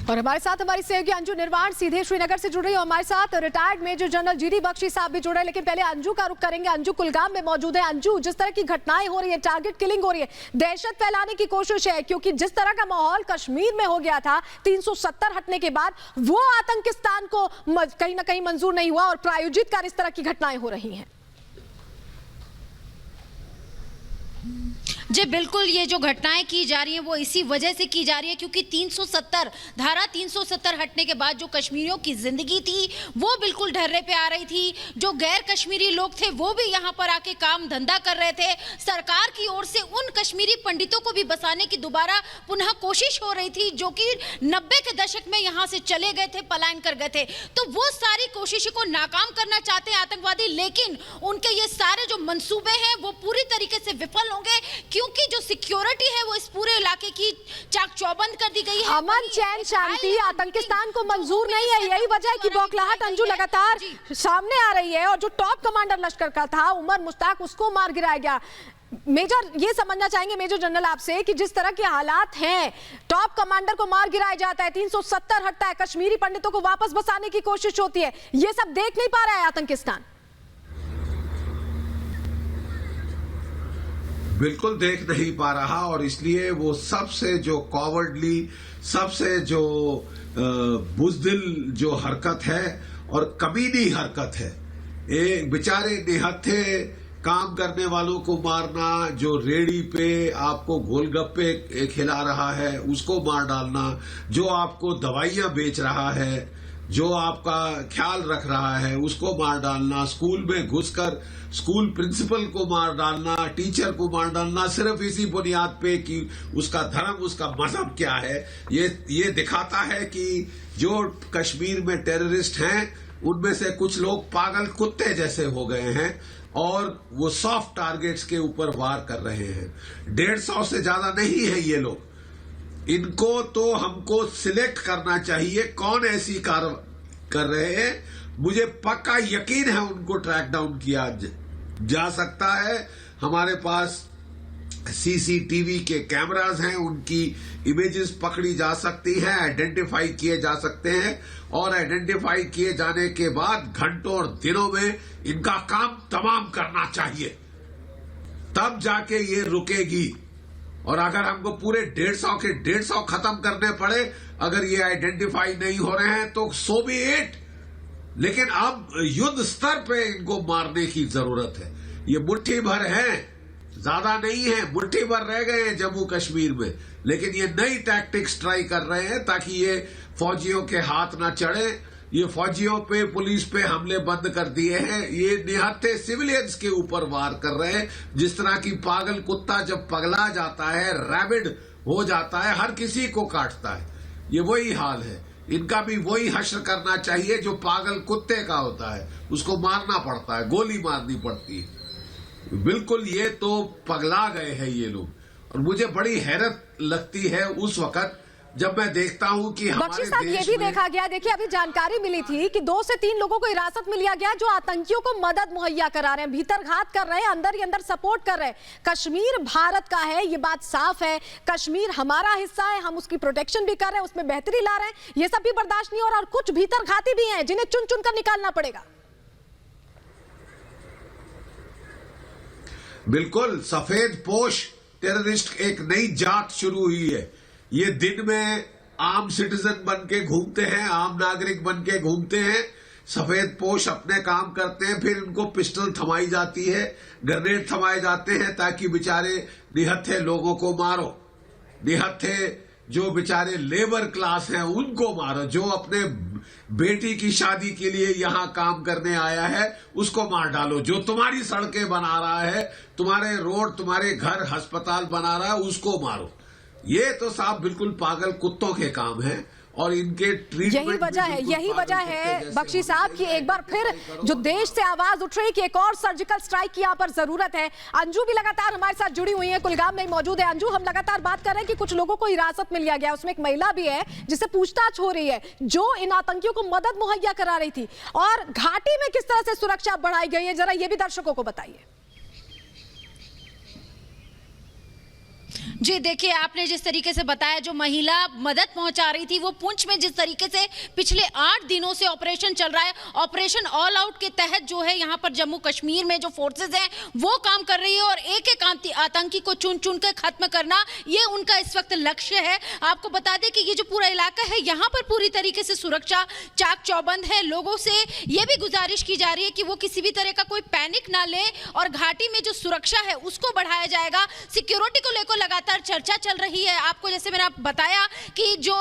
और हमारे साथ हमारी सहयोगी अंजू निर्वाण सीधे श्रीनगर से जुड़ रही है। हमारे साथ retired major general GD Bakshi साहब भी जुड़ रहे हैं, लेकिन पहले अंजू का रुख करेंगे। अंजू कुलगाम में मौजूद है। अंजू, जिस तरह की घटनाएं हो रही है, टारगेट किलिंग हो रही है, दहशत फैलाने की कोशिश है, क्योंकि जिस तरह का माहौल कश्मीर में हो गया था 370 हटने के बाद, वो आतंकिस्तान को कहीं ना कहीं मंजूर नहीं हुआ और प्रायोजित कर इस तरह की घटनाएं हो रही हैं। जी बिल्कुल, ये जो घटनाएं की जा रही हैं वो इसी वजह से की जा रही है क्योंकि 370 धारा 370 हटने के बाद जो कश्मीरियों की जिंदगी थी वो बिल्कुल ढर्रे पे आ रही थी। जो गैर कश्मीरी लोग थे वो भी यहाँ पर आके काम धंधा कर रहे थे। सरकार की ओर से उन कश्मीरी पंडितों को भी बसाने की दोबारा पुनः कोशिश हो रही थी जो कि 90 के दशक में यहाँ से चले गए थे, पलायन कर गए थे। तो वो सारी कोशिशों को नाकाम करना चाहते हैं आतंकवादी, लेकिन उनके ये सारे जो मंसूबे हैं वो पूरी तरीके से विफल होंगे क्योंकि जो सिक्योरिटी है वो इस पूरे इलाके की चाक चौबंद कर दी गई है। अमन, चैन, शांति आतंकिस्तान को मंजूर नहीं है। यही वजह है कि बौखलाहट अंजू लगातार सामने आ रही है। और जो टॉप कमांडर लश्कर का था उमर मुश्ताक, उसको मार गिराया गया। मेजर, ये समझना चाहेंगे मेजर जनरल आपसे कि जिस तरह के हालात हैं, टॉप कमांडर को मार गिराया जाता है, 370 हटता है, कश्मीरी पंडितों को वापस बसाने की कोशिश होती है, ये सब देख नहीं पा रहा है आतंकिस्तान। बिल्कुल देख नहीं पा रहा और इसलिए वो सबसे जो कॉवर्डली, सबसे जो बुज़दिल जो हरकत है और कमीनी हरकत है, एक बेचारे निहत्थे काम करने वालों को मारना, जो रेडी पे आपको गोलगप्पे खिला रहा है उसको मार डालना, जो आपको दवाइयां बेच रहा है, जो आपका ख्याल रख रहा है उसको मार डालना, स्कूल में घुसकर स्कूल प्रिंसिपल को मार डालना, टीचर को मार डालना, सिर्फ इसी बुनियाद पे कि उसका धर्म, उसका मजहब क्या है। ये दिखाता है कि जो कश्मीर में टेररिस्ट हैं उनमें से कुछ लोग पागल कुत्ते जैसे हो गए हैं और वो सॉफ्ट टारगेट्स के ऊपर वार कर रहे हैं। 150 से ज्यादा नहीं है ये लोग। इनको तो हमको सिलेक्ट करना चाहिए कौन ऐसी कार्रवाई कर रहे हैं। मुझे पक्का यकीन है उनको ट्रैक डाउन किया जा सकता है। हमारे पास सीसीटीवी के कैमरास हैं, उनकी इमेजेस पकड़ी जा सकती हैं, आइडेंटिफाई किए जा सकते हैं और आइडेंटिफाई किए जाने के बाद घंटों और दिनों में इनका काम तमाम करना चाहिए, तब जाके ये रुकेगी। और अगर हमको पूरे 150 के 150 खत्म करने पड़े, अगर ये आइडेंटिफाई नहीं हो रहे हैं तो सो बी इट, लेकिन अब युद्ध स्तर पे इनको मारने की जरूरत है। ये मुट्ठी भर है, ज्यादा नहीं है, मुट्ठी भर रह गए हैं जम्मू कश्मीर में, लेकिन ये नई टैक्टिक्स ट्राई कर रहे हैं ताकि ये फौजियों के हाथ ना चढ़े। ये फौजियों पे, पुलिस पे हमले बंद कर दिए हैं। ये निहत्थे सिविलियंस के ऊपर वार कर रहे हैं। जिस तरह की पागल कुत्ता जब पगला जाता है, रैबिड हो जाता है, हर किसी को काटता है, ये वही हाल है। इनका भी वही हश्र करना चाहिए जो पागल कुत्ते का होता है, उसको मारना पड़ता है, गोली मारनी पड़ती है। बिल्कुल ये तो पगला गए हैं ये लोग। और मुझे बड़ी हैरत लगती है उस वक्त जब मैं देखता हूं कि बख्शी साहब, ये भी देखा गया, देखिए अभी जानकारी मिली थी कि 2 से 3 लोगों को हिरासत में लिया गया जो आतंकियों को मदद मुहैया करा रहे हैं, भीतर घात कर रहे हैं, अंदर ही अंदर सपोर्ट कर रहे हैं। कश्मीर भारत का है, ये बात साफ है। कश्मीर हमारा हिस्सा है, हम उसकी प्रोटेक्शन भी कर रहे हैं, उसमें बेहतरी ला रहे हैं। ये सब भी बर्दाश्त नहीं हो रहा और कुछ भीतर घाती भी हैं जिन्हें चुन चुन कर निकालना पड़ेगा। बिल्कुल, सफेद पोश टेररिस्ट एक नई जात शुरू हुई है। ये दिन में आम सिटीजन बन के घूमते हैं, आम नागरिक बन के घूमते हैं, सफेद पोश अपने काम करते हैं, फिर इनको पिस्टल थमाई जाती है, ग्रेनेड थमाए जाते हैं ताकि बेचारे निहत्थे लोगों को मारो। निहत्थे जो बेचारे लेबर क्लास हैं उनको मारो, जो अपने बेटी की शादी के लिए यहां काम करने आया है उसको मार डालो, जो तुम्हारी सड़कें बना रहा है, तुम्हारे रोड, तुम्हारे घर, अस्पताल बना रहा है उसको मारो। ये तो साहब बिल्कुल पागल कुत्तों के काम हैं और इनके ट्रीटमेंट यही वजह है बख्शी साहब कि एक बार फिर जो देश से आवाज उठ रही कि एक और सर्जिकल स्ट्राइक की यहाँ पर जरूरत है। अंजू भी लगातार हमारे साथ जुड़ी हुई है, कुलगाम में मौजूद है। अंजू, हम लगातार बात कर रहे हैं कि कुछ लोगों को हिरासत में लिया गया, उसमें एक महिला भी है जिससे पूछताछ हो रही है, जो इन आतंकियों को मदद मुहैया करा रही थी। और घाटी में किस तरह से सुरक्षा बढ़ाई गई है, जरा ये भी दर्शकों को बताइए। जी देखिए, आपने जिस तरीके से बताया, जो महिला मदद पहुंचा रही थी, वो पुंछ में जिस तरीके से पिछले 8 दिनों से ऑपरेशन चल रहा है, ऑपरेशन ऑल आउट के तहत जो है यहाँ पर जम्मू कश्मीर में जो फोर्सेज हैं वो काम कर रही है और एक एक आतंकी को चुन चुन कर खत्म करना, ये उनका इस वक्त लक्ष्य है। आपको बता दें कि ये जो पूरा इलाका है, यहाँ पर पूरी तरीके से सुरक्षा चाक चौबंद है। लोगों से ये भी गुजारिश की जा रही है कि वो किसी भी तरह का कोई पैनिक ना ले और घाटी में जो सुरक्षा है उसको बढ़ाया जाएगा। सिक्योरिटी को लेकर लगातार चर्चा चल रही है। आपको जैसे मैंने बताया कि जो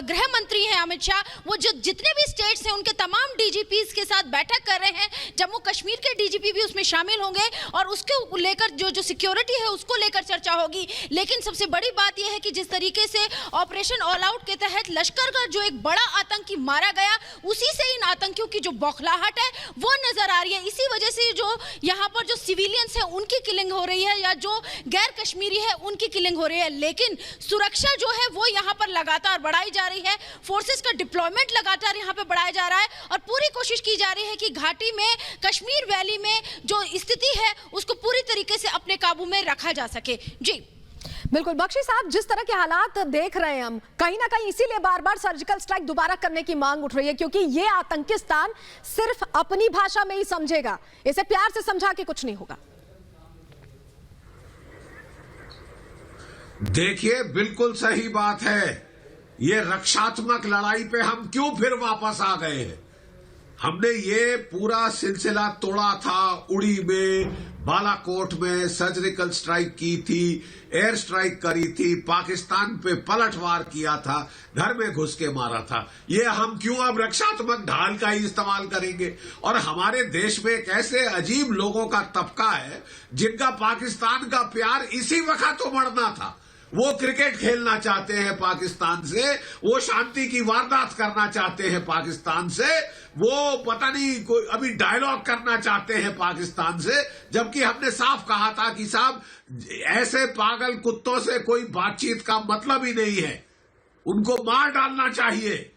गृह मंत्री हैं अमित शाह, वो जो जितने भी स्टेट्स हैं उनके तमाम डीजीपीज के साथ बैठक कर रहे हैं। जम्मू कश्मीर के डीजीपी भी उसमें शामिल होंगे और उसके लेकर जो सिक्योरिटी है उसको लेकर चर्चा होगी। लेकिन सबसे बड़ी बात यह है कि जिस तरीके से ऑपरेशन ऑल आउट के तहत लश्कर का जो एक बड़ा आतंकी मारा गया, उसी से इन आतंकियों की जो बौखलाहट है वो नजर आ रही है। इसी वजह से जो यहाँ पर जो सिविलियंस है उनकी किलिंग हो रही है या जो गैर कश्मीरी है उनकी किलिंग हो रही है। लेकिन सुरक्षा जो है वो यहाँ पर लगातार बढ़ाई जा रही है। फोर्सेस का डिप्लॉयमेंट लगातार यहाँ पे बढ़ाया जा रहा है और पूरी कोशिश की जा रही है कि घाटी में, कश्मीर वैली में जो स्थिति है उसको पूरी तरीके से अपने काबू में रखा जा सके। जी बिल्कुल बख्शी साहब, जिस तरह के हालात देख रहे हैं हम, कहीं ना कहीं इसीलिए बार बार सर्जिकल स्ट्राइक दोबारा करने की मांग उठ रही है, क्योंकि ये आतंकिस्तान सिर्फ अपनी भाषा में ही समझेगा, इसे प्यार से समझा के कुछ नहीं होगा। देखिए, बिल्कुल सही बात है। ये रक्षात्मक लड़ाई पे हम क्यों फिर वापस आ गए हैं? हमने ये पूरा सिलसिला तोड़ा था। उड़ी में, बालाकोट में सर्जिकल स्ट्राइक की थी, एयर स्ट्राइक करी थी, पाकिस्तान पे पलटवार किया था, घर में घुस के मारा था। ये हम क्यों अब रक्षात्मक ढाल का ही इस्तेमाल करेंगे? और हमारे देश में एक ऐसे अजीब लोगों का तबका है जिनका पाकिस्तान का प्यार इसी वक्त उमड़ना था। वो क्रिकेट खेलना चाहते हैं पाकिस्तान से, वो शांति की वारदात करना चाहते हैं पाकिस्तान से, वो पता नहीं कोई अभी डायलॉग करना चाहते हैं पाकिस्तान से, जबकि हमने साफ कहा था कि साहब, ऐसे पागल कुत्तों से कोई बातचीत का मतलब ही नहीं है, उनको मार डालना चाहिए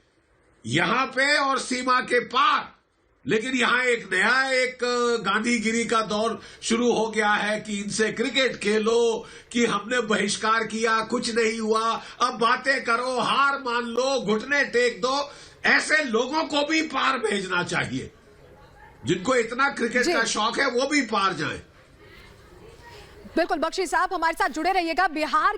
यहां पे और सीमा के पार। लेकिन यहां एक गांधीगिरी का दौर शुरू हो गया है कि इनसे क्रिकेट खेलो, कि हमने बहिष्कार किया, कुछ नहीं हुआ, अब बातें करो, हार मान लो, घुटने टेक दो। ऐसे लोगों को भी पार भेजना चाहिए। जिनको इतना क्रिकेट का शौक है वो भी पार जाएं। बिल्कुल बख्शी साहब, हमारे साथ जुड़े रहिएगा। बिहार